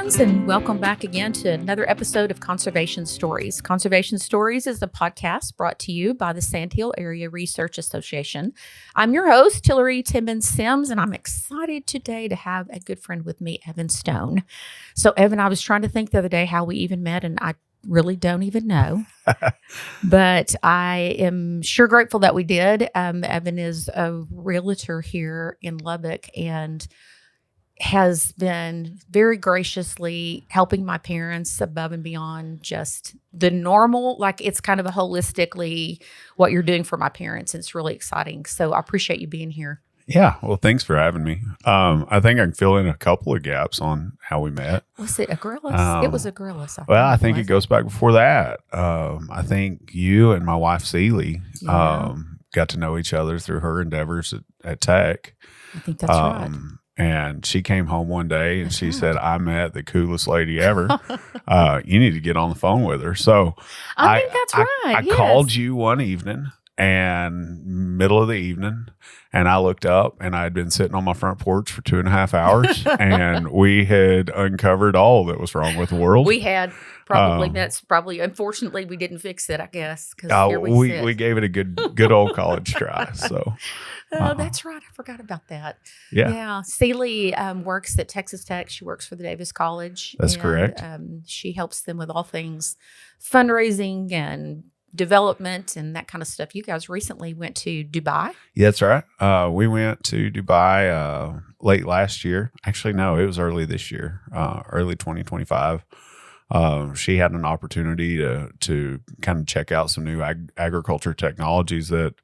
friends, and welcome back again to another episode of Conservation Stories. Conservation Stories is a podcast brought to you by the Sandhill Area Research Association. I'm your host, Tillary Timmons-Sims, and I'm excited today to have a good friend with me, Evan Stone. So, Evan, I was trying to think the other day how we even met, and I really don't even know. But I am sure grateful that we did. Evan is a realtor here in Lubbock and has been very graciously helping my parents above and beyond just the normal. Like, it's kind of a holistically what you're doing for my parents. It's really exciting. So I appreciate you being here. Yeah. Well, thanks for having me. I think I can fill in a couple of gaps on how we met. Was it a Grillis? It was a Grillis. I think it goes back before that. I think you and my wife, Celie, got to know each other through her endeavors at Tech. I think that's right. And she came home one day and she said, I met the coolest lady ever. You need to get on the phone with her. So I think that's right. I called you one evening and middle of the evening, and I looked up and I had been sitting on my front porch for 2.5 hours and we had uncovered all that was wrong with the world. We had probably, unfortunately, we didn't fix it, I guess. We gave it a good old college try. So. That's right. I forgot about that. Yeah. Celie works at Texas Tech. She works for the Davis College. That's correct. She helps them with all things fundraising and development and that kind of stuff. You guys recently went to Dubai. Yeah, that's right. We went to Dubai late last year. Actually, no, it was early this year, early 2025. She had an opportunity to kind of check out some new agriculture technologies that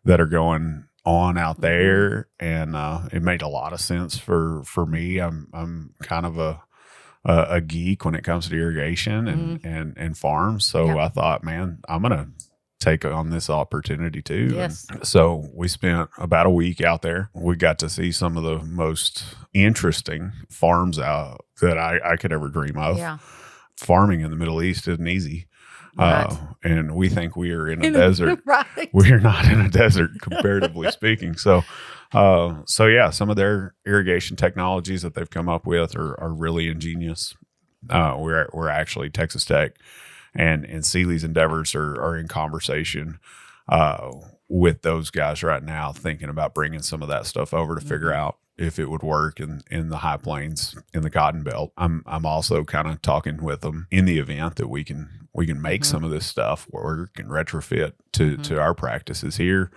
are going on out there, and it made a lot of sense for me. I'm kind of a geek when it comes to irrigation and farms, so I thought, man, I'm gonna take on this opportunity too. Yes. And so we spent about a week out there. We got to see some of the most interesting farms out that I could ever dream of. Yeah. Farming in the Middle East isn't easy. Right. And we think we are in a desert. Right. We are not in a desert, comparatively speaking. So yeah, some of their irrigation technologies that they've come up with are really ingenious. We're actually Texas Tech and Celie's endeavors are in conversation with those guys right now, thinking about bringing some of that stuff over to figure out if it would work in the high plains in the Cotton Belt. I'm also kind of talking with them in the event that we can make some of this stuff where we can retrofit to our practices here.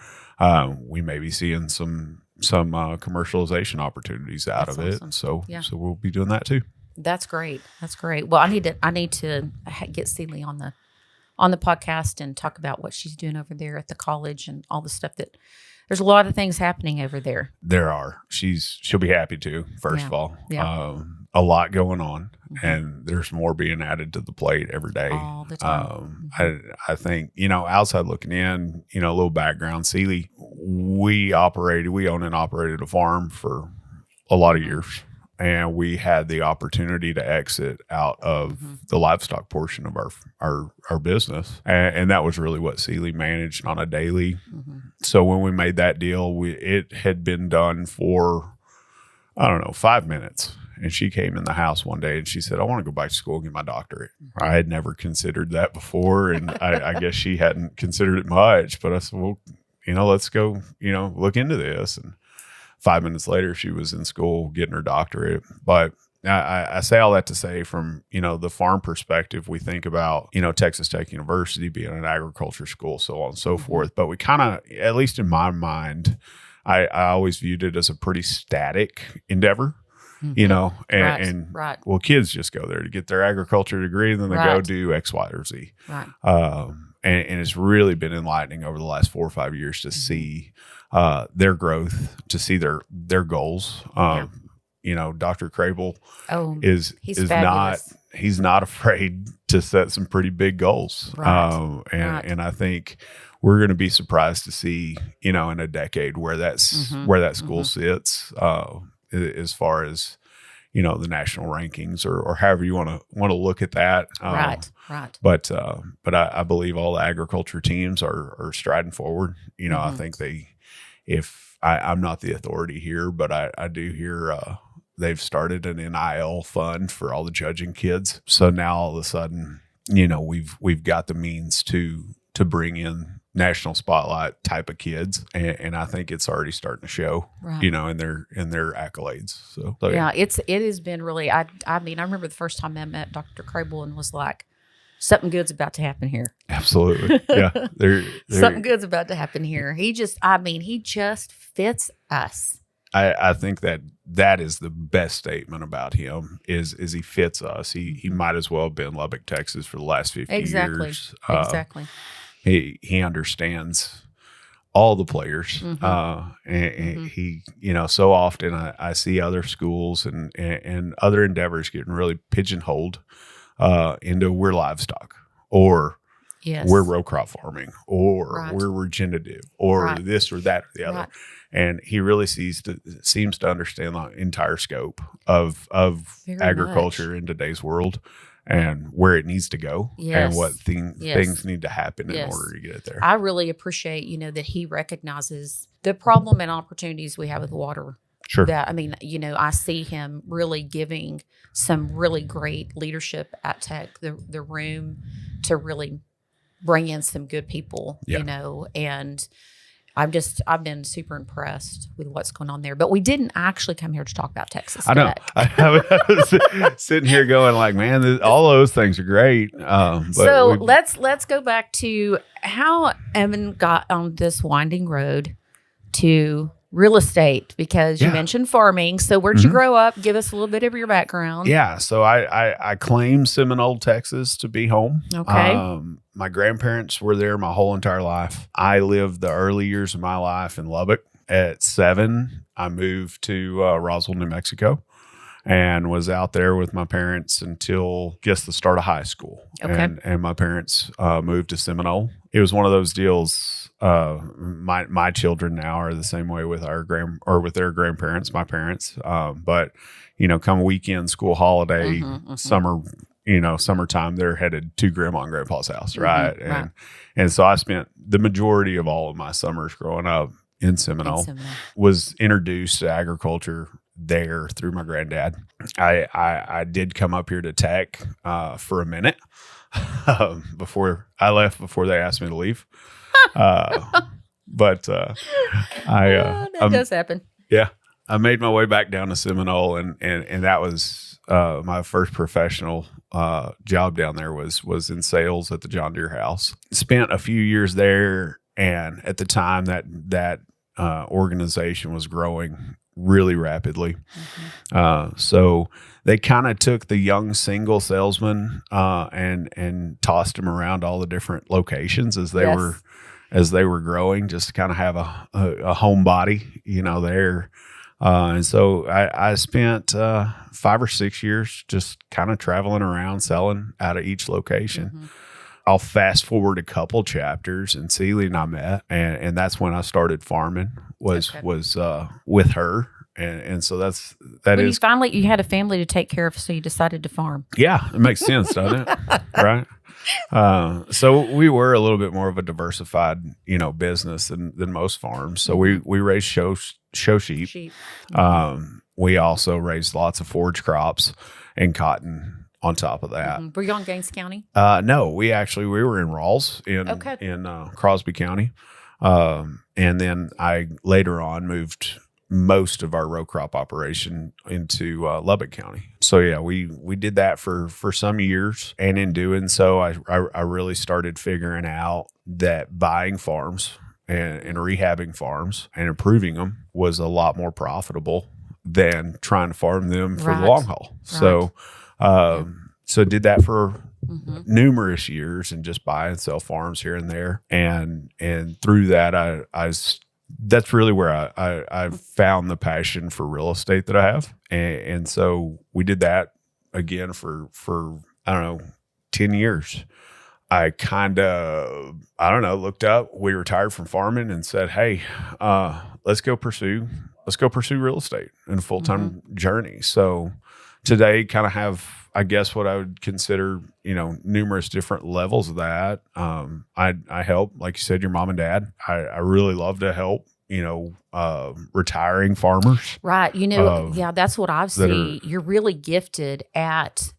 We may be seeing some commercialization opportunities out of it. So we'll be doing that too. That's great. Well, I need to get Celie on the podcast and talk about what she's doing over there at the college and all the stuff that. There's a lot of things happening over there. There are. She'll be happy to, first of all. Yeah. A lot going on, and there's more being added to the plate every day. All the time. I think, outside looking in, a little background, Celie, we owned and operated a farm for a lot of years. And we had the opportunity to exit out of the livestock portion of our business. And that was really what Celie managed on a daily. So when we made that deal, it had been done for, 5 minutes. And she came in the house one day and she said, I want to go back to school and get my doctorate. I had never considered that before. And I guess she hadn't considered it much. But I said, well, let's go, look into this. And 5 minutes later, she was in school getting her doctorate. But I say all that to say, from, the farm perspective, we think about, Texas Tech University being an agriculture school, so on and so forth. But we kind of, at least in my mind, I always viewed it as a pretty static endeavor, Right. Well, kids just go there to get their agriculture degree, and then they go do X, Y, or Z. Right. And it's really been enlightening over the last 4 or 5 years to see their growth, to see their goals. Dr. Crable he's not afraid to set some pretty big goals. Right. And I think we're going to be surprised to see, in a decade where that school sits, as far as, the national rankings or however you want to look at that. Right. But I believe all the agriculture teams are striding forward. I think I'm not the authority here, but I do hear they've started an NIL fund for all the judging kids. So now all of a sudden, you know, we've got the means to bring in national spotlight type of kids, and I think it's already starting to show, Right. you know, in their accolades. So yeah, it has been really. I mean, I remember the first time I met Dr. Crable and was like, something good's about to happen here. Absolutely, yeah. Something good's about to happen here. He just fits us. I think that is the best statement about him is he fits us. He might as well have been Lubbock, Texas for the last 50 years. Exactly. He understands all the players. And he, you know, so often I see other schools and other endeavors getting really pigeonholed into we're livestock or we're row crop farming or we're regenerative or this or that or the other. And he really seems to understand the entire scope of agriculture in today's world and where it needs to go and what things need to happen in order to get it there. I really appreciate, you know, that he recognizes the problem and opportunities we have with water. Sure. That, I mean, you know, I see him really giving some really great leadership at Tech, the room to really bring in some good people, you know, and I've been super impressed with what's going on there. But we didn't actually come here to talk about Texas I know. I was sitting here going like, man, all those things are great. But so let's go back to how Evan got on this winding road to real estate, because you mentioned farming. So where'd you grow up? Give us a little bit of your background. Yeah. So I claim Seminole, Texas to be home. Okay. My grandparents were there my whole entire life. I lived the early years of my life in Lubbock. At 7, I moved to Roswell, New Mexico, and was out there with my parents until, I guess, the start of high school. Okay. And my parents moved to Seminole. It was one of those deals. My children now are the same way with with their grandparents, my parents. But you know, come weekend, school holiday, summer, you know, summertime, they're headed to grandma and grandpa's house, right? And so I spent the majority of all of my summers growing up in Seminole. Was introduced to agriculture there through my granddad. I did come up here to Tech for a minute before I left, before they asked me to leave. But that does happen. Yeah. I made my way back down to Seminole, and that was my first professional job down there was in sales at the John Deere house. Spent a few years there, and at the time that organization was growing really rapidly. So they kind of took the young single salesman and tossed him around all the different locations as they were growing, just to kind of have a home body, you know, there. And so I spent 5 or 6 years just kind of traveling around selling out of each location. I'll fast forward a couple chapters, and Celie and I met, and that's when I started farming. Was with her, and so you had a family to take care of, so you decided to farm. Yeah, it makes sense, doesn't it? Right. So we were a little bit more of a diversified, you know, business than most farms. So we raised show sheep. We also raised lots of forage crops and cotton on top of that. Were you on Gaines County? No, we were in Rawls in Crosby County. And then I later on moved most of our row crop operation into Lubbock County. So yeah, we did that for some years, and in doing so, I really started figuring out that buying farms and rehabbing farms and improving them was a lot more profitable than trying to farm them for the long haul. So did that for numerous years and just buy and sell farms here and there. And through that, that's really where I found the passion for real estate that I have. And so we did that again for, I don't know, 10 years. I kind of, looked up, we retired from farming and said, hey, let's go pursue real estate and a full-time journey. So today kind of have, I guess, what I would consider, you know, numerous different levels of that. I help, like you said, your mom and dad. I really love to help retiring farmers. Right. Yeah, that's what I've seen. You're really gifted at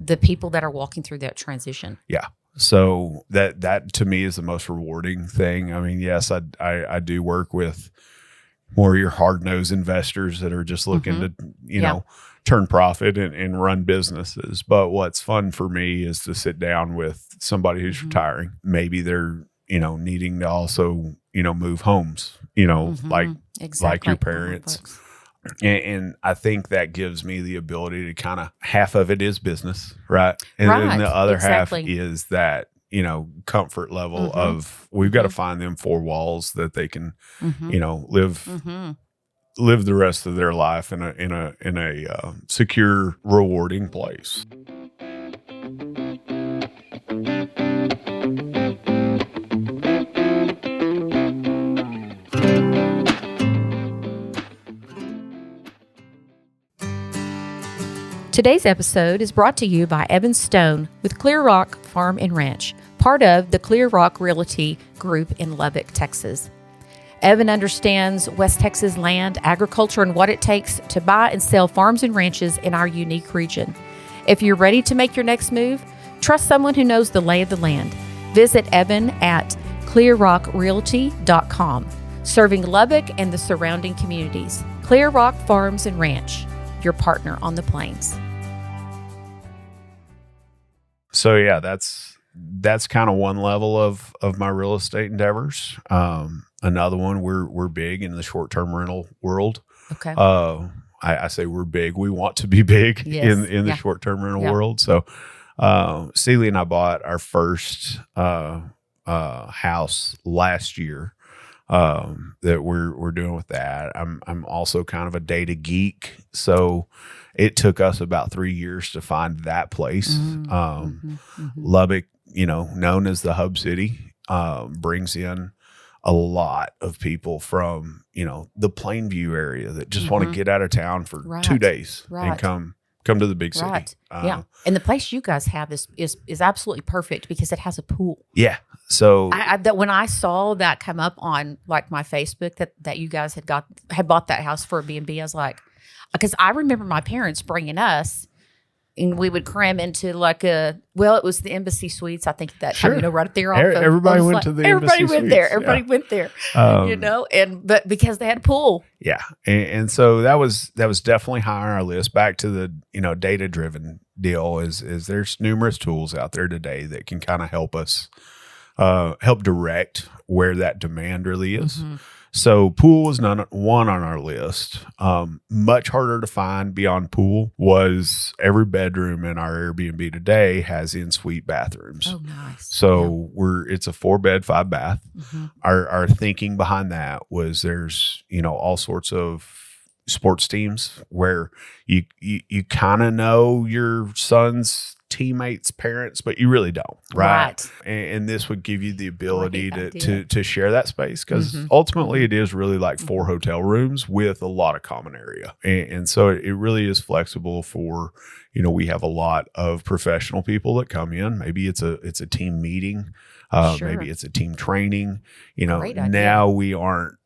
the people that are walking through that transition. Yeah. So that to me is the most rewarding thing. I mean, yes, I do work with more of your hard-nosed investors that are just looking to, turn profit and run businesses. But what's fun for me is to sit down with somebody who's retiring. Maybe they're, needing to also, move homes, like your parents. And I think that gives me the ability to kind of, half of it is business, right? And then the other half is that, comfort level of we've got to find them four walls that they can, live the rest of their life in a secure, rewarding place. Today's episode is brought to you by Evan Stone with Clear Rock Farm and Ranch, part of the Clear Rock Realty Group in Lubbock, Texas. Evan understands West Texas land, agriculture, and what it takes to buy and sell farms and ranches in our unique region. If you're ready to make your next move, trust someone who knows the lay of the land. Visit Evan at clearrockrealty.com, serving Lubbock and the surrounding communities. Clear Rock Farms and Ranch, your partner on the plains. So yeah, that's kind of one level of my real estate endeavors. Another one, we're big in the short-term rental world. Okay. I say we're big. We want to be big in the short-term rental world. So Celie and I bought our first house last year. That we're doing with that. I'm also kind of a data geek, so it took us about 3 years to find that place. Lubbock, known as the hub city, brings in a lot of people from the Plainview area that just want to get out of town for 2 days and come to the big city. And the place you guys have is absolutely perfect because it has a pool. Yeah. So when I saw that come up on like my Facebook that you guys had bought that house for a B&B, I was like, because I remember my parents bringing us, and we would cram into it was the Embassy Suites. I think that time, right up there. Everybody went to the Embassy Suites. Everybody went there. But because they had a pool. Yeah, and so that was definitely high on our list. Back to the data driven deal is there's numerous tools out there today that can kind of help us help direct where that demand really is. So pool was one on our list. Much harder to find beyond pool was every bedroom in our Airbnb today has in-suite bathrooms. Oh, nice. So it's a 4-bed, 5-bath. Our thinking behind that was there's, all sorts of sports teams where you kind of know your son's teammates' parents, but you really don't, right? And this would give you the ability to share that space, because ultimately it is really like 4 hotel rooms with a lot of common area, and so it really is flexible for we have a lot of professional people that come in. Maybe it's a team meeting, maybe it's a team training. Now we aren't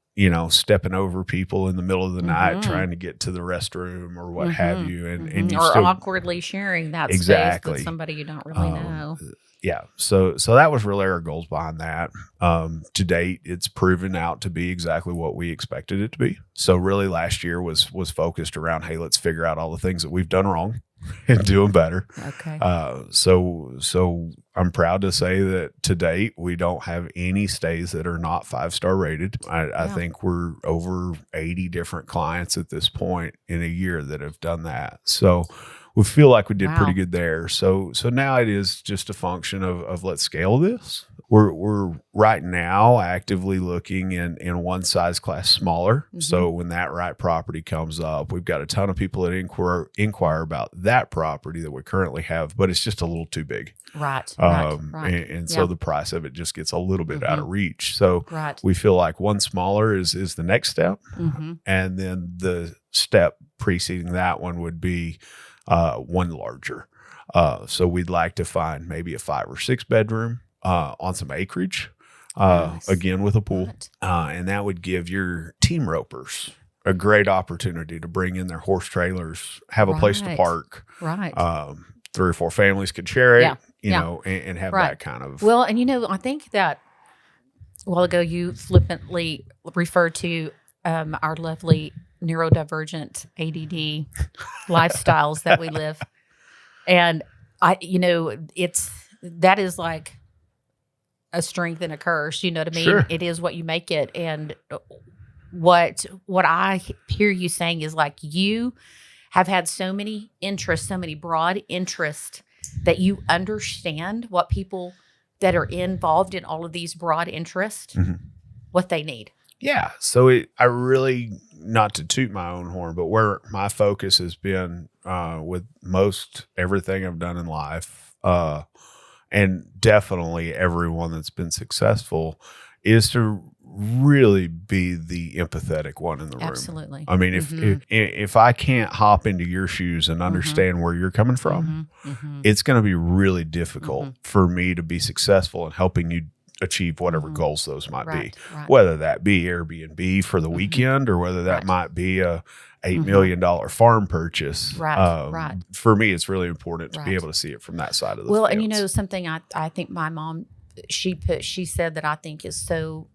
stepping over people in the middle of the night trying to get to the restroom or what have you, and you or awkwardly sharing that space with somebody you don't really know. Yeah, so that was really our goals behind that. To date, it's proven out to be exactly what we expected it to be. So really, last year was focused around, hey, let's figure out all the things that we've done wrong and do them better. Okay. So I'm proud to say that to date, we don't have any stays that are not 5-star rated. I think we're over 80 different clients at this point in a year that have done that. So we feel like we did pretty good there. So now it is just a function of let's scale this. We're right now actively looking in one size class smaller. So when that right property comes up, we've got a ton of people that inquire about that property that we currently have, but it's just a little too big. Right. And so the price of it just gets a little bit out of reach. So we feel like one smaller is the next step. And then the step preceding that one would be one larger. So we'd like to find maybe a 5 or 6 bedroom on some acreage. Nice. again with a pool. Right. And that would give your team ropers a great opportunity to bring in their horse trailers, have a place to Right. park. Right. 3 or 4 families could share it, Yeah. you Yeah. know, and have Right. that kind of. Well, and I think that a while ago you flippantly referred to our lovely neurodivergent ADD lifestyles that we live. And that is like a strength and a curse. You know what I mean? Sure. It is what you make it. And what I hear you saying is like you have had so many interests, so many broad interests that you understand what people that are involved in all of these broad interests, what they need. Yeah. So I really, not to toot my own horn, but where my focus has been with most everything I've done in life, and definitely everyone that's been successful, is to really be the empathetic one in the room. Absolutely. I mean, if I can't hop into your shoes and understand where you're coming from, it's going to be really difficult for me to be successful in helping you achieve whatever goals those might be, whether that be Airbnb for the weekend or whether that might be a $8 million farm purchase. Right. For me, it's really important to be able to see it from that side of the fence. And something I think my mom, she said that I think is so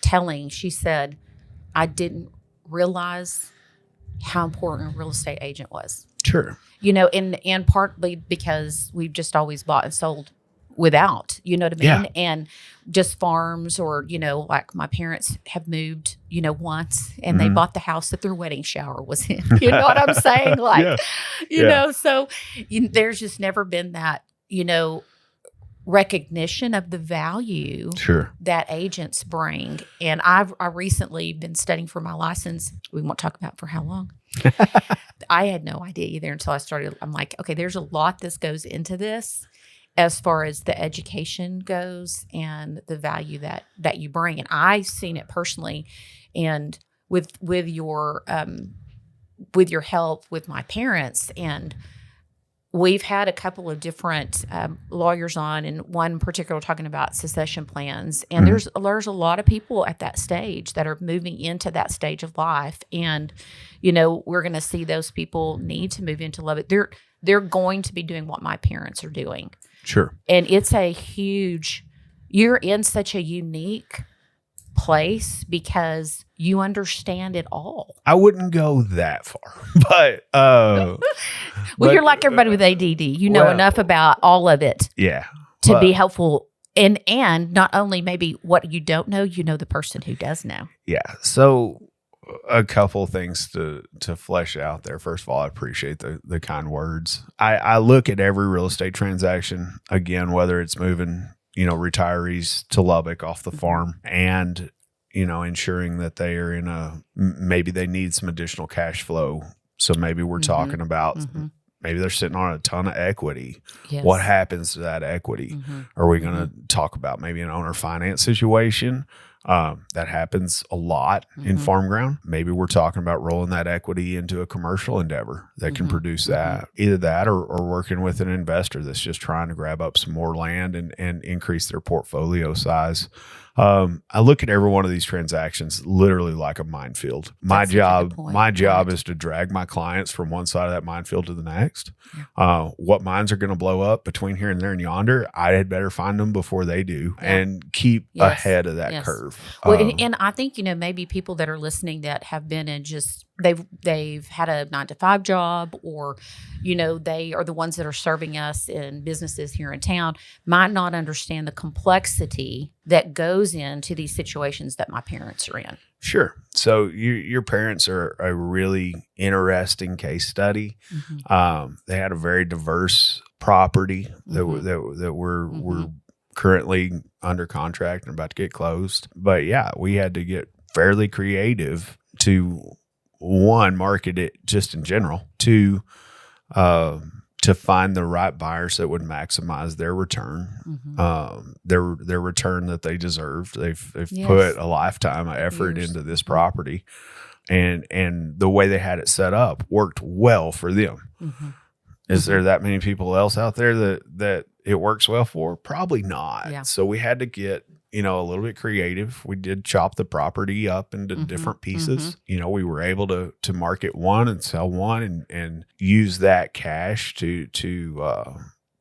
telling. She said, I didn't realize how important a real estate agent was. Sure. And partly because we've just always bought and sold without, you know what I mean? Yeah. And just farms or, like my parents have moved, once and they bought the house that their wedding shower was in. You know what I'm saying? Like, so there's just never been that, recognition of the value that agents bring. And I recently been studying for my license. We won't talk about for how long. I had no idea either until I started. I'm like, okay, there's a lot that goes into this as far as the education goes and the value that you bring. And I've seen it personally. And with your help with my parents, and we've had a couple of different lawyers on, and one particular talking about succession plans. And there's a lot of people at that stage that are moving into that stage of life. And, we're going to see those people need to move into love. They're going to be doing what my parents are doing. Sure. And it's you're in such a unique place because you understand it all. I wouldn't go that far, but you're like everybody with ADD. You know enough about all of it, to be helpful. And not only maybe what you don't know, the person who does know. Yeah. So a couple things to flesh out there. First of all, I appreciate the kind words. I look at every real estate transaction, again, whether it's moving retirees to Lubbock off the farm and, ensuring that they are maybe they need some additional cash flow. So maybe we're talking about, maybe they're sitting on a ton of equity. Yes. What happens to that equity? Are we going to talk about maybe an owner finance situation? That happens a lot in farm ground. Maybe we're talking about rolling that equity into a commercial endeavor that can produce that. Either that or working with an investor that's just trying to grab up some more land and increase their portfolio size. I look at every one of these transactions literally like a minefield. My job is to drag my clients from one side of that minefield to the next. Yeah. What mines are going to blow up between here and there and yonder, I had better find them before they do and keep ahead of that curve. Well, and I think, maybe people that are listening that have been in just, they've had a 9-to-5 job, or, they are the ones that are serving us in businesses here in town, might not understand the complexity that goes into these situations that my parents are in. Sure. So your parents are a really interesting case study. They had a very diverse property that we're currently under contract and about to get closed. But yeah, we had to get fairly creative to, one, market it just in general, to find the right buyers that would maximize their return, their return that they deserved. They've put a lifetime of effort into this property, and the way they had it set up worked well for them. Is there that many people else out there that it works well for? Probably not. Yeah. So we had to get a little bit creative. We did chop the property up into different pieces. We were able to market one and sell one and use that cash to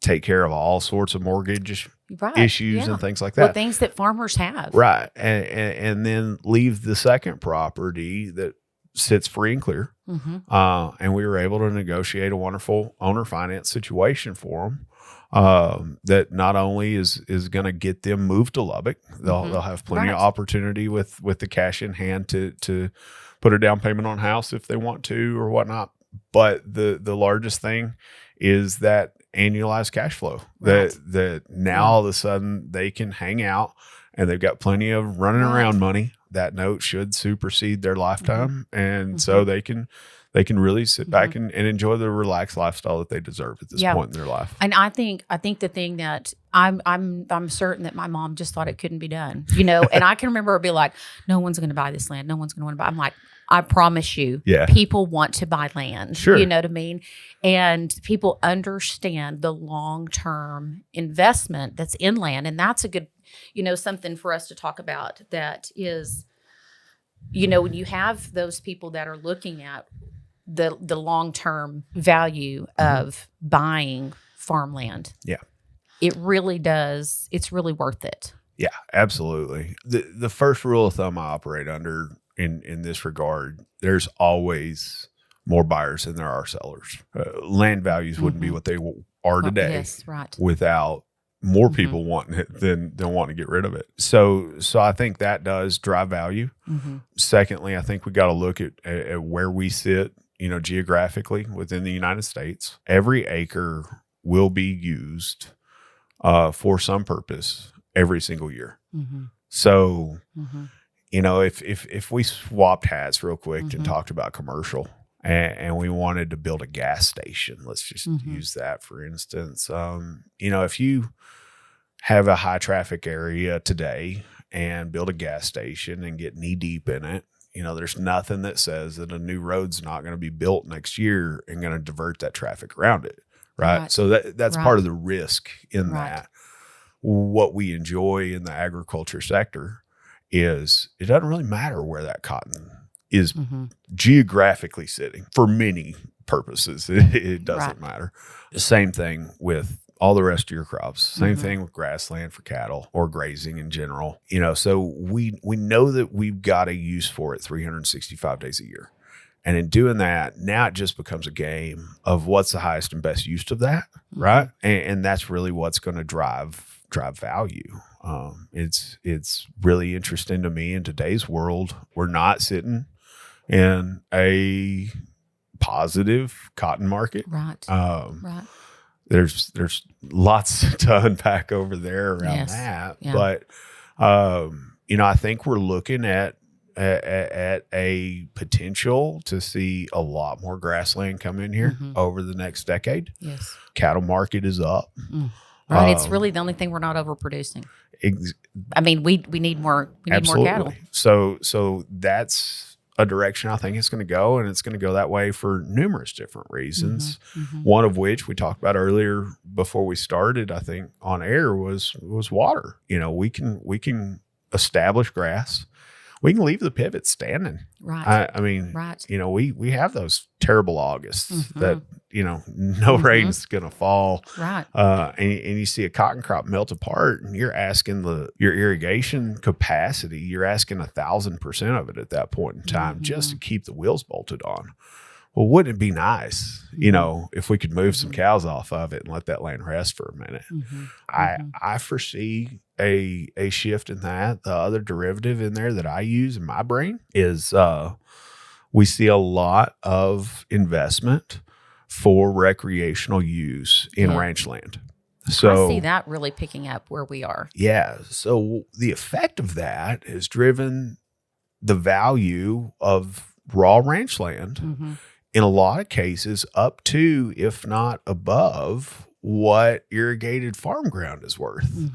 take care of all sorts of mortgage issues and things like that. Well, things that farmers have. Right. And then leave the second property that sits free and clear. And we were able to negotiate a wonderful owner finance situation for them. That not only is going to get them moved to Lubbock, they'll have plenty of opportunity with the cash in hand to put a down payment on a house if they want to or whatnot. But the largest thing is that annualized cash flow that now all of a sudden they can hang out and they've got plenty of running around money. That note should supersede their lifetime, and so they can really sit back and enjoy the relaxed lifestyle that they deserve at this point in their life. And I think the thing that I'm certain that my mom just thought it couldn't be done, and I can remember her be like, no one's going to buy this land. No one's going to want to buy. I'm like, I promise you, people want to buy land. Sure. You know what I mean? And people understand the long-term investment that's in land. And that's a good, something for us to talk about that is, when you have those people that are looking at the long-term value of buying farmland. Yeah. It really does. It's really worth it. Yeah, absolutely. The first rule of thumb I operate under in this regard, there's always more buyers than there are sellers. Land values wouldn't be what they are today without more people wanting it than wanting to get rid of it. So I think that does drive value. Secondly, I think we got to look at where we sit, geographically within the United States. Every acre will be used for some purpose every single year. So, if we swapped hats real quick and talked about commercial and we wanted to build a gas station, let's just use that for instance. If you have a high traffic area today and build a gas station and get knee deep in it, there's nothing that says that a new road's not going to be built next year and going to divert that traffic around it. Right. So that's part of the risk in that. What we enjoy in the agriculture sector is it doesn't really matter where that cotton is geographically sitting for many purposes. It doesn't matter. The same thing with all the rest of your crops. Same thing with grassland for cattle or grazing in general. So we know that we've got a use for it 365 days a year. And in doing that, now it just becomes a game of what's the highest and best use of that, right? And that's really what's going to drive value. It's really interesting to me in today's world. We're not sitting in a positive cotton market. There's lots to unpack over there around that. Yeah. But, I think we're looking at a potential to see a lot more grassland come in here over the next decade. Yes. Cattle market is up. Right. It's really the only thing we're not overproducing. We need more. We need more cattle. So that's a direction I think it's going to go, and it's going to go that way for numerous different reasons. One of which we talked about earlier before we started, I think, on air was water. We can establish grass. We can leave the pivot standing. Right. We have those terrible Augusts that, no rain's going to fall. Right. And you see a cotton crop melt apart and you're asking your irrigation capacity, you're asking 1,000% of it at that point in time just to keep the wheels bolted on. Well, wouldn't it be nice, if we could move some cows off of it and let that land rest for a minute? I foresee a shift in that. The other derivative in there that I use in my brain is we see a lot of investment for recreational use in ranch land. So I see that really picking up where we are. Yeah. So the effect of that has driven the value of raw ranch land in a lot of cases up to, if not above, what irrigated farm ground is worth.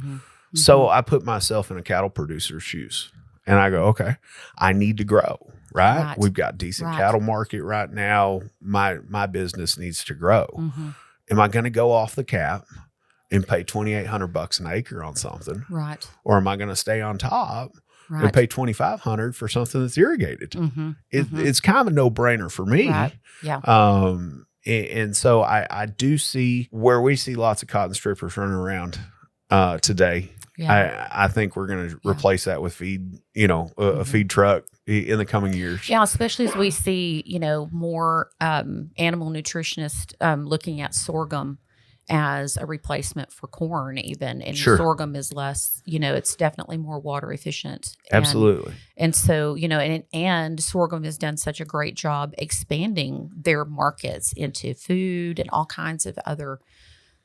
So I put myself in a cattle producer's shoes and I go, okay, I need to grow, right? We've got decent cattle market right now. My business needs to grow. Am I going to go off the cap and pay $2,800 an acre on something? Right. Or am I going to stay on top Right. and pay $2,500 for something that's irrigated? Mm-hmm. It's kind of a no-brainer for me. Right. Yeah. And so I do see where we see lots of cotton strippers running around today. Yeah. I think we're going to replace that with feed, a feed truck in the coming years. Yeah, especially as we see, more animal nutritionists looking at sorghum as a replacement for corn even. And Sure. sorghum is less, it's definitely more water efficient. Absolutely. And so, and sorghum has done such a great job expanding their markets into food and all kinds of other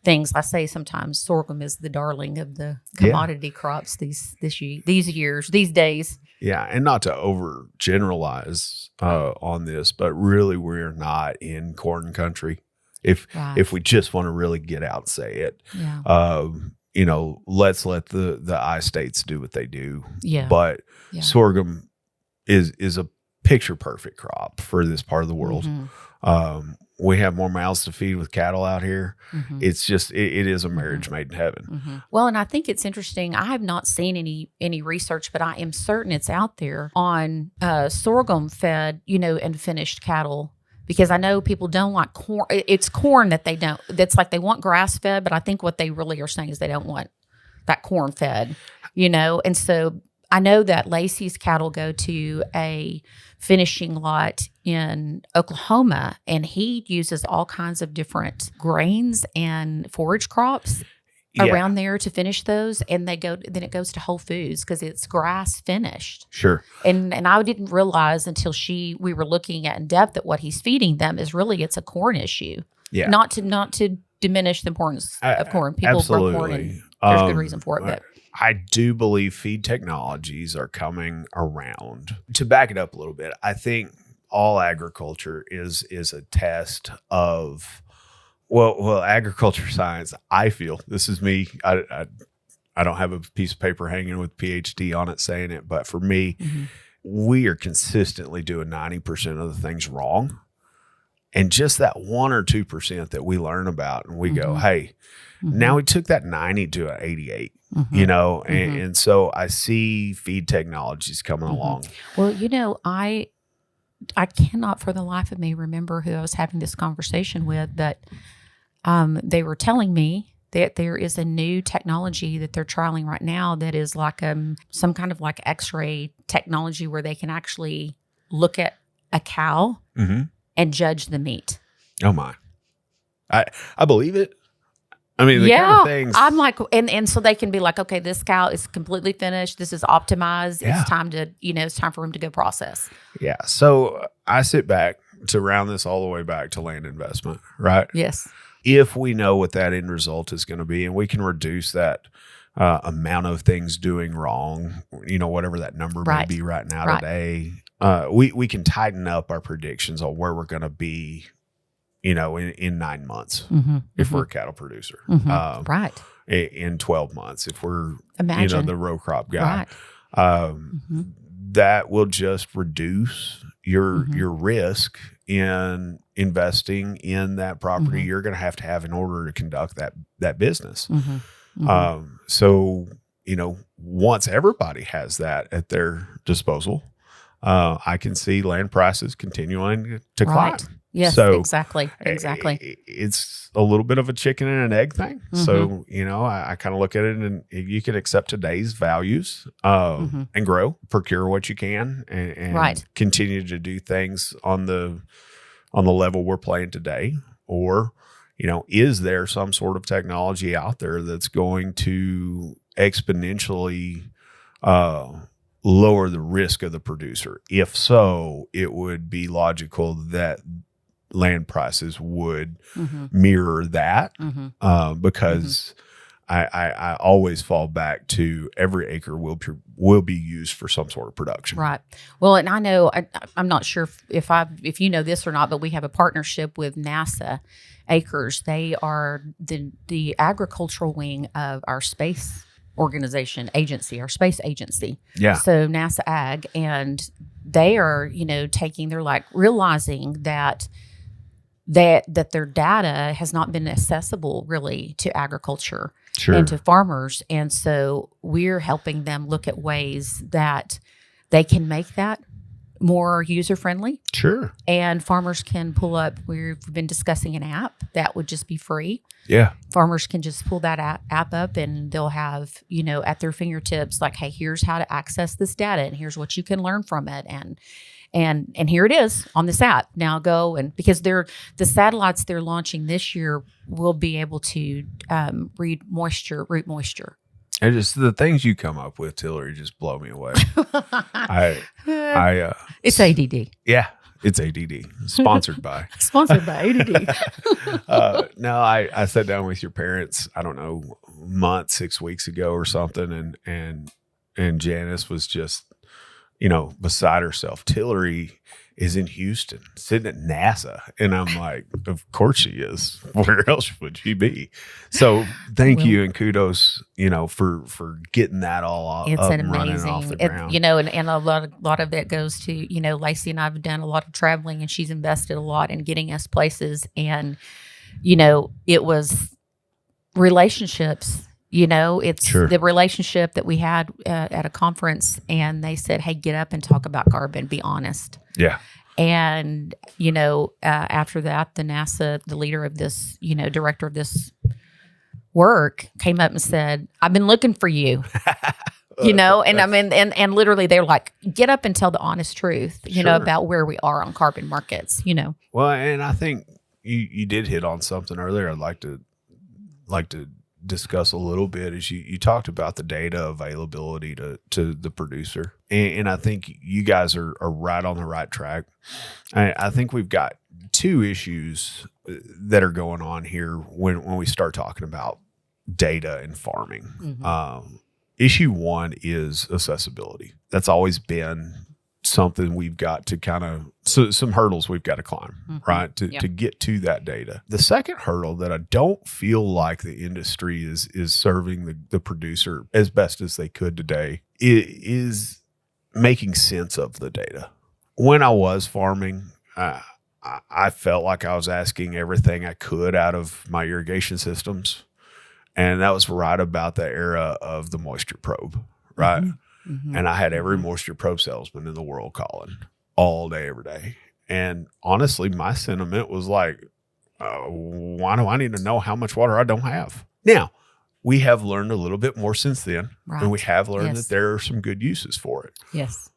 things. I say sometimes sorghum is the darling of the commodity crops these days. Yeah, and not to overgeneralize on this, but really we're not in corn country. If we just want to really get out and say it, let's let the I states do what they do. Yeah. But sorghum is a picture perfect crop for this part of the world. Mm-hmm. We have more mouths to feed with cattle out here. Mm-hmm. It's just it is a marriage made in heaven. Mm-hmm. Well, and I think it's interesting. I have not seen any research, but I am certain it's out there on sorghum fed, and finished cattle. Because I know people don't like corn. It's corn that they don't. That's like they want grass fed, but I think what they really are saying is they don't want that corn fed, And so I know that Lacey's cattle go to a finishing lot in Oklahoma, and he uses all kinds of different grains and forage crops around there to finish those, and then it goes to Whole Foods because it's grass finished. Sure. And I didn't realize until we were looking at in depth that what he's feeding them is really it's a corn issue. Yeah. Not to diminish the importance of corn. People grow corn, and there's good reason for it. But I do believe feed technologies are coming around. To back it up a little bit, I think all agriculture is a test of well, agriculture science. I feel this is me. I don't have a piece of paper hanging with PhD on it saying it, but for me, we are consistently doing 90% of the things wrong. And just that 1 or 2% that we learn about and we go, hey, now we took that 90 to an 88, and so I see feed technologies coming along. Well, I cannot for the life of me remember who I was having this conversation with, but they were telling me that there is a new technology that they're trialing right now that is like some kind of like X-ray technology where they can actually look at a cow and judge the meat. Oh my. I believe it. I mean, the kind of things. I'm like, and so they can be like, okay, this cow is completely finished. This is optimized. Yeah. It's time to, it's time for him to go process. Yeah. So I sit back to round this all the way back to land investment, right? Yes. If we know what that end result is going to be and we can reduce that amount of things doing wrong, whatever that number may be right now today, we can tighten up our predictions on where we're going to be, in 9 months if we're a cattle producer. Right. In 12 months if we're, Imagine. the row crop guy. Right. That will just reduce your risk in investing in that property you're going to have in order to conduct that business. So, once everybody has that at their disposal, I can see land prices continuing to climb. Yes, so exactly. It's a little bit of a chicken and an egg thing. So, I kind of look at it and you can accept today's values and grow, procure what you can and continue to do things on the level we're playing today. Or, is there some sort of technology out there that's going to exponentially lower the risk of the producer? If so, it would be logical that land prices would mirror that because I always fall back to every acre will be used for some sort of production. Right. Well, and I know I'm not sure if you know this or not, but we have a partnership with NASA Acres. They are the agricultural wing of our space organization agency, our space agency. Yeah. So NASA Ag, and they are, they're like realizing that that their data has not been accessible really to agriculture Sure. and to farmers. And so we're helping them look at ways that they can make that more user-friendly. Sure. And farmers can pull up, we've been discussing an app that would just be free. Yeah. Farmers can just pull that app up and they'll have, at their fingertips, like, hey, here's how to access this data and here's what you can learn from it. And here it is on this app. Now go because the satellites they're launching this year will be able to read root moisture. And just the things you come up with, Tillary, just blow me away. It's ADD. Yeah, it's ADD. Sponsored by. Sponsored by ADD. No, I sat down with your parents, I don't know, month, 6 weeks ago or something, and Janice was just, beside herself. Tillary is in Houston, sitting at NASA. And I'm like, of course she is. Where else would she be? So thank you and kudos, for getting that all it's up an and running off the ground. And a lot of it goes to, Lacey and I have done a lot of traveling and she's invested a lot in getting us places. And, it was relationships. It's Sure. the relationship that we had at a conference, and they said, hey, get up and talk about carbon, be honest. Yeah. And, after that, the leader of this, director of this work came up and said, I've been looking for you, and literally they're like, get up and tell the honest truth, Sure. about where we are on carbon markets, Well, and I think you did hit on something earlier. I'd like to discuss a little bit as you talked about the data availability to the producer. And I think you guys are right on the right track. I think we've got two issues that are going on here when we start talking about data and farming. Mm-hmm. Issue one is accessibility. That's always been something we've got to kind of some hurdles we've got to climb, mm-hmm. right, to get to that data. The second hurdle that I don't feel like the industry is serving the producer as best as they could today is making sense of the data. When I was farming, I felt like I was asking everything I could out of my irrigation systems, and that was right about the era of the moisture probe, right? Mm-hmm. Mm-hmm. And I had every moisture probe salesman in the world calling all day, every day. And honestly, my sentiment was like, why do I need to know how much water I don't have? Now, we have learned a little bit more since then. Right. And we have learned Yes. that there are some good uses for it. Yes.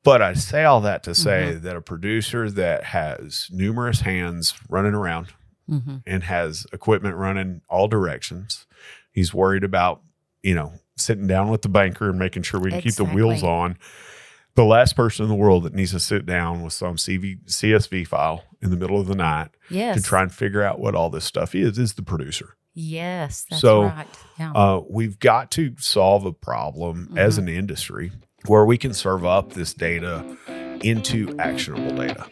But I say all that to say Mm-hmm. that a producer that has numerous hands running around Mm-hmm. and has equipment running all directions, he's worried about, sitting down with the banker and making sure we can keep the wheels on. The last person in the world that needs to sit down with some CSV file in the middle of the night Yes. to try and figure out what all this stuff is the producer. Yes, that's So, right. Yeah. We've got to solve a problem as an industry where we can serve up this data into actionable data.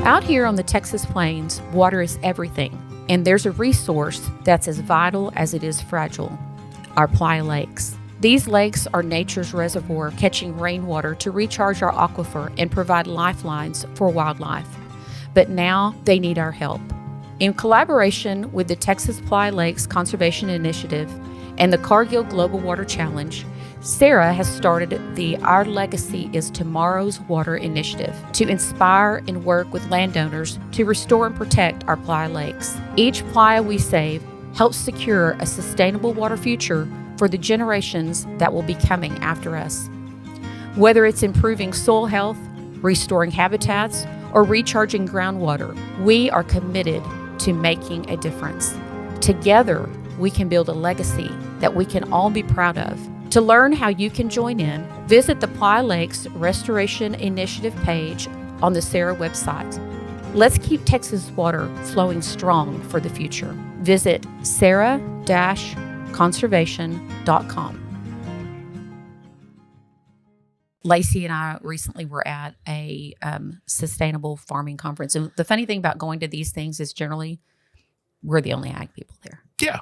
Out here on the Texas plains, water is everything, and there's a resource that's as vital as it is fragile: our Playa Lakes. These lakes are nature's reservoir, catching rainwater to recharge our aquifer and provide lifelines for wildlife. But now they need our help. In collaboration with the Texas Playa Lakes Conservation Initiative and the Cargill Global Water Challenge, Sarah has started the Our Legacy is Tomorrow's Water initiative to inspire and work with landowners to restore and protect our playa lakes. Each playa we save helps secure a sustainable water future for the generations that will be coming after us. Whether it's improving soil health, restoring habitats, or recharging groundwater, we are committed to making a difference. Together, we can build a legacy that we can all be proud of. To learn how you can join in, visit the Playa Lakes Restoration Initiative page on the Sarah website. Let's keep Texas water flowing strong for the future. Visit sarah-conservation.com. Lacey and I recently were at a sustainable farming conference. And the funny thing about going to these things is generally we're the only ag people there. Yeah.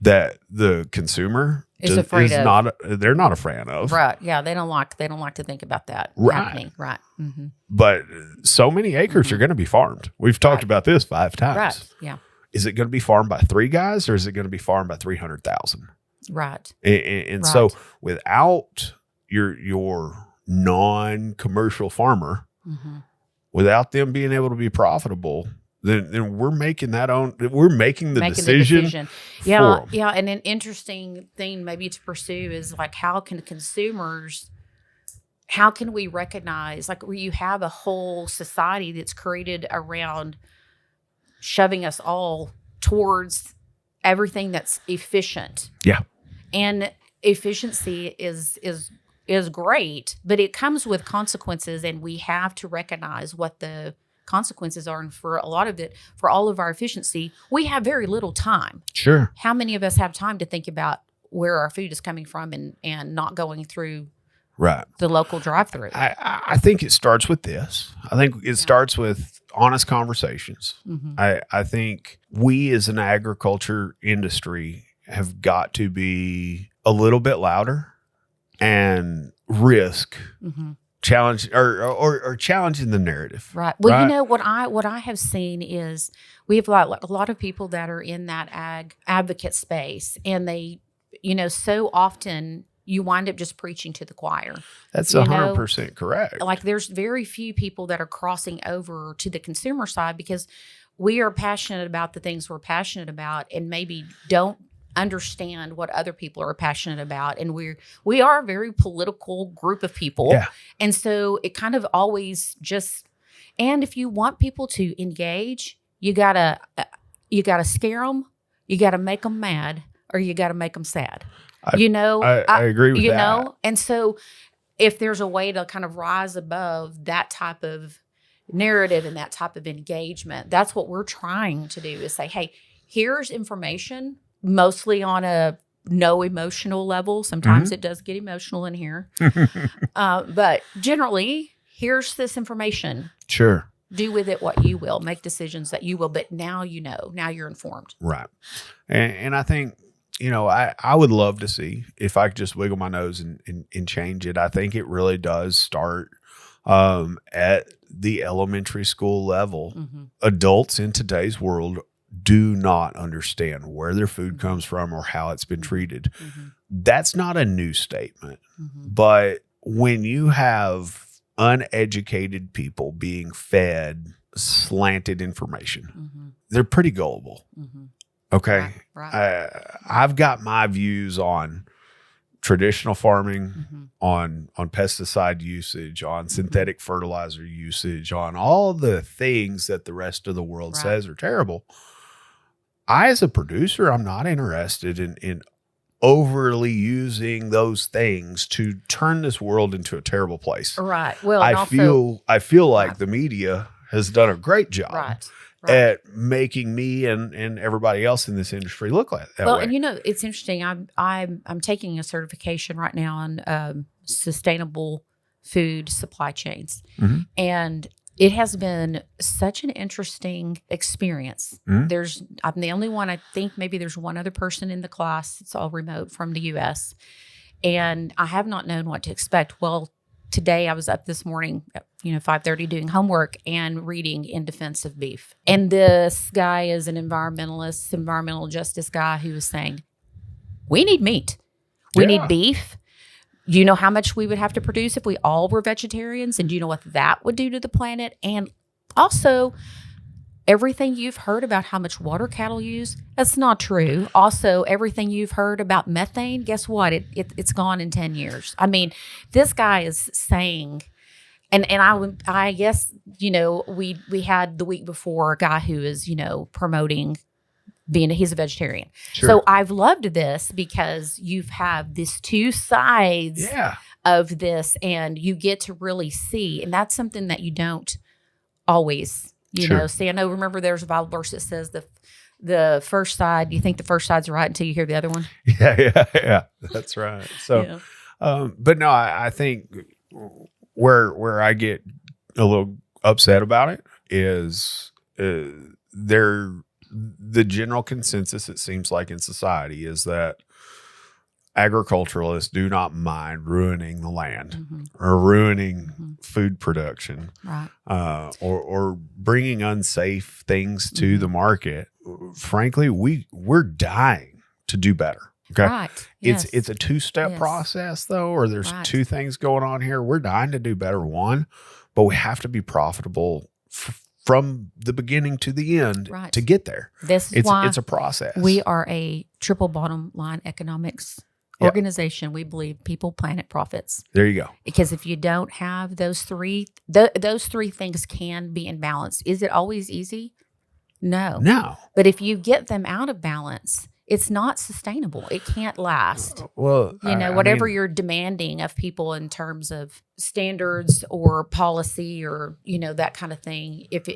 that the consumer they're not a fan of. Right. Yeah. They don't like to think about that happening. Right. Mm-hmm. But so many acres are going to be farmed. We've talked about this 5 times. Right. Yeah. Is it going to be farmed by 3 guys or is it going to be farmed by 300,000? Right. And so without your non-commercial farmer, without them being able to be profitable, then we're making the decision. Yeah. Yeah. And an interesting thing maybe to pursue is like, how can we recognize, like, where you have a whole society that's created around shoving us all towards everything that's efficient. Yeah. And efficiency is great, but it comes with consequences, and we have to recognize what the consequences are. And for a lot of it, for all of our efficiency, we have very little time. Sure. How many of us have time to think about where our food is coming from and not going through the local drive-through? I think it starts with this. I think it starts with honest conversations. I think we as an agriculture industry have got to be a little bit louder and risk challenge or challenging the narrative. Right. Well, you know what I have seen is we have a lot of people that are in that ag advocate space, and they, so often you wind up just preaching to the choir. That's 100% correct. Like, there's very few people that are crossing over to the consumer side because we are passionate about the things we're passionate about, and maybe don't understand what other people are passionate about. And we are a very political group of people. Yeah. And so it kind of always and if you want people to engage, you gotta scare them, you gotta make them mad, or you gotta make them sad. I agree with that. And so if there's a way to kind of rise above that type of narrative and that type of engagement, that's what we're trying to do, is say, hey, here's information, mostly on a no emotional level. Sometimes it does get emotional in here. But generally, here's this information. Sure. Do with it what you will. Make decisions that you will. But now now you're informed. Right. And I think, I would love to see if I could just wiggle my nose and change it. I think it really does start at the elementary school level. Adults in today's world do not understand where their food comes from or how it's been treated. That's not a new statement. But when you have uneducated people being fed slanted information, they're pretty gullible. Okay. Right. I've got my views on traditional farming, on pesticide usage, on synthetic fertilizer usage, on all the things that the rest of the world says are terrible. I, as a producer, I'm not interested in overly using those things to turn this world into a terrible place. Right. Well, I feel like the media has done a great job at making me and everybody else in this industry look like that. Well, way. And it's interesting. I'm taking a certification right now on sustainable food supply chains, and it has been such an interesting experience. I'm the only one. I think maybe there's one other person in the class. It's all remote from the U.S. And I have not known what to expect. Well, today I was up this morning at 5:30 doing homework and reading In Defense of Beef. And this guy is an environmental justice guy, who was saying, we need meat. We need beef. Do you know how much we would have to produce if we all were vegetarians? And do you know what that would do to the planet? And also, everything you've heard about how much water cattle use, that's not true. Also, everything you've heard about methane, guess what? It's gone in 10 years. I mean, this guy is saying, and I guess, we had the week before a guy who is, promoting he's a vegetarian. Sure. So I've loved this because you have these two sides of this, and you get to really see, and that's something that you don't always, see. I know, remember there's a Bible verse that says the first side, you think the first side's right until you hear the other one. Yeah. That's right. So, but no, I think where I get the the general consensus, it seems like in society, is that agriculturalists do not mind ruining the land or ruining food production, Right. Or bringing unsafe things to the market. Frankly, we're dying to do better. Okay. Right. Yes. It's a two-step process though, or there's two things going on here. We're dying to do better, one, but we have to be profitable from the beginning to the end to get there. This is why it's a process. We are a triple bottom line economics organization. We believe people, planet, profits. There you go. Because if you don't have those three, those three things can be in balance. Is it always easy? No. But if you get them out of balance, it's not sustainable. It can't last. Well, whatever you're demanding of people in terms of standards or policy or, that kind of thing, if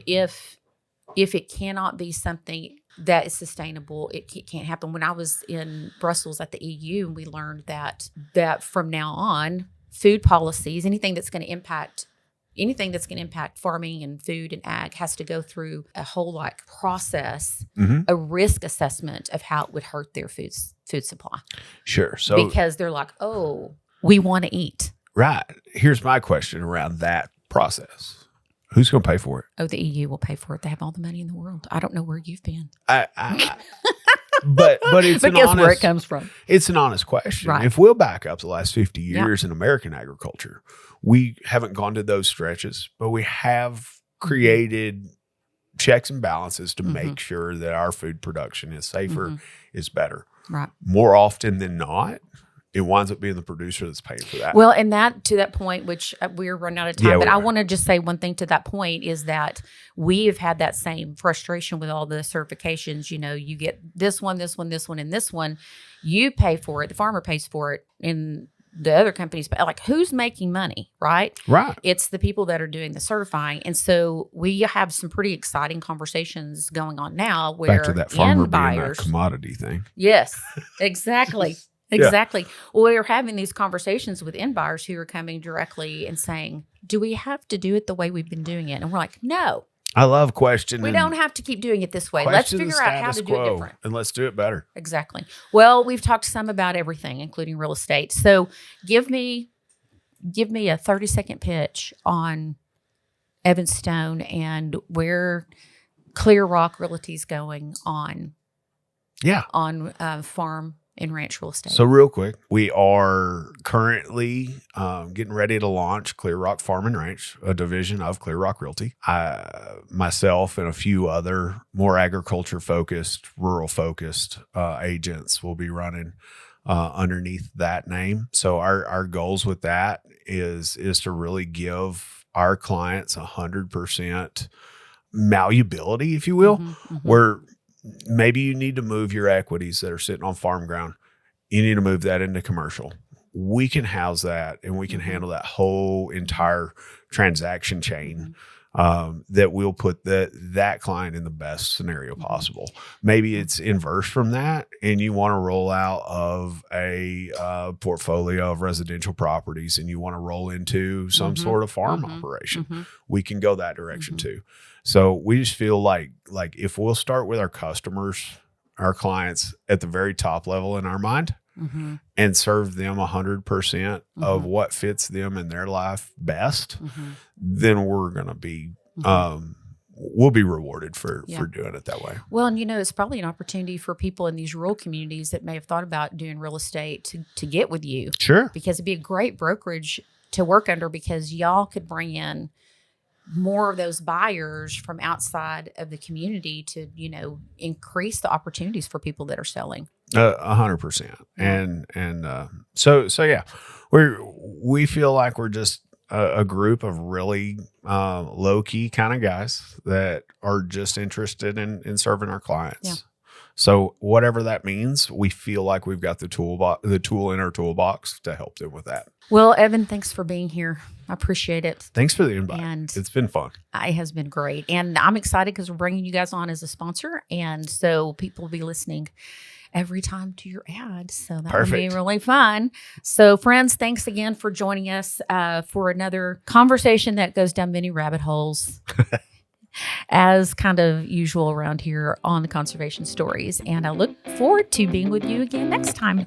it cannot be something that is sustainable, it can't happen. When I was in Brussels at the EU, we learned that from now on, food policies, anything that's going to impact farming and food and ag has to go through a whole process, a risk assessment of how it would hurt their food supply. Sure. So because they're like, oh, we want to eat. Right. Here's my question around that process. Who's going to pay for it? Oh, the EU will pay for it. They have all the money in the world. I don't know where you've been. But it's but guess where it comes from. It's an honest question. Right. If we'll back up the last 50 years in American agriculture, we haven't gone to those stretches, but we have created checks and balances to make sure that our food production is safer, is better. Right. More often than not, it winds up being the producer that's paying for that. Well, and that to that point, which we're running out of time, but I want to just say one thing to that point is that we have had that same frustration with all the certifications. You get this one, and this one. You pay for it. The farmer pays for it. And the other companies, who's making money, right? Right. It's the people that are doing the certifying. And so we have some pretty exciting conversations going on now where back to that farmer buyers, being that commodity thing. Yes, exactly. Exactly. Well, we're having these conversations with end buyers who are coming directly and saying, do we have to do it the way we've been doing it? And we're like, no. I love questioning. We don't have to keep doing it this way. Let's figure out how to do it different. And let's do it better. Exactly. Well, we've talked some about everything, including real estate. So give me a 30-second pitch on Evanstone and where Clear Rock Realty is going on farm and ranch real estate. So real quick, we are currently getting ready to launch Clear Rock Farm and Ranch, a division of Clear Rock Realty. Myself and a few other more agriculture-focused, rural-focused agents will be running underneath that name. So our goals with that is to really give our clients 100% malleability, if you will, where maybe you need to move your equities that are sitting on farm ground. You need to move that into commercial. We can house that and we can handle that whole entire transaction chain that will put that client in the best scenario possible. Maybe it's inverse from that and you want to roll out of a portfolio of residential properties and you want to roll into some sort of farm operation. We can go that direction too. So we just feel like if we'll start with our customers, our clients at the very top level in our mind and serve them 100% of what fits them in their life best, then we're going to be, we'll be rewarded for doing it that way. Well, and it's probably an opportunity for people in these rural communities that may have thought about doing real estate to get with you. Sure. Because it'd be a great brokerage to work under because y'all could bring in more of those buyers from outside of the community to, increase the opportunities for people that are selling. 100%. And so yeah, we feel like we're just a group of really low key kind of guys that are just interested in serving our clients. Yeah. So whatever that means, we feel like we've got the tool in our toolbox to help them with that. Well, Evan, thanks for being here. I appreciate it. Thanks for the invite. And it's been fun. It has been great. And I'm excited because we're bringing you guys on as a sponsor. And so people will be listening every time to your ad. So that would be really fun. So friends, thanks again for joining us for another conversation that goes down many rabbit holes. as kind of usual around here on Conservation Stories. And I look forward to being with you again next time.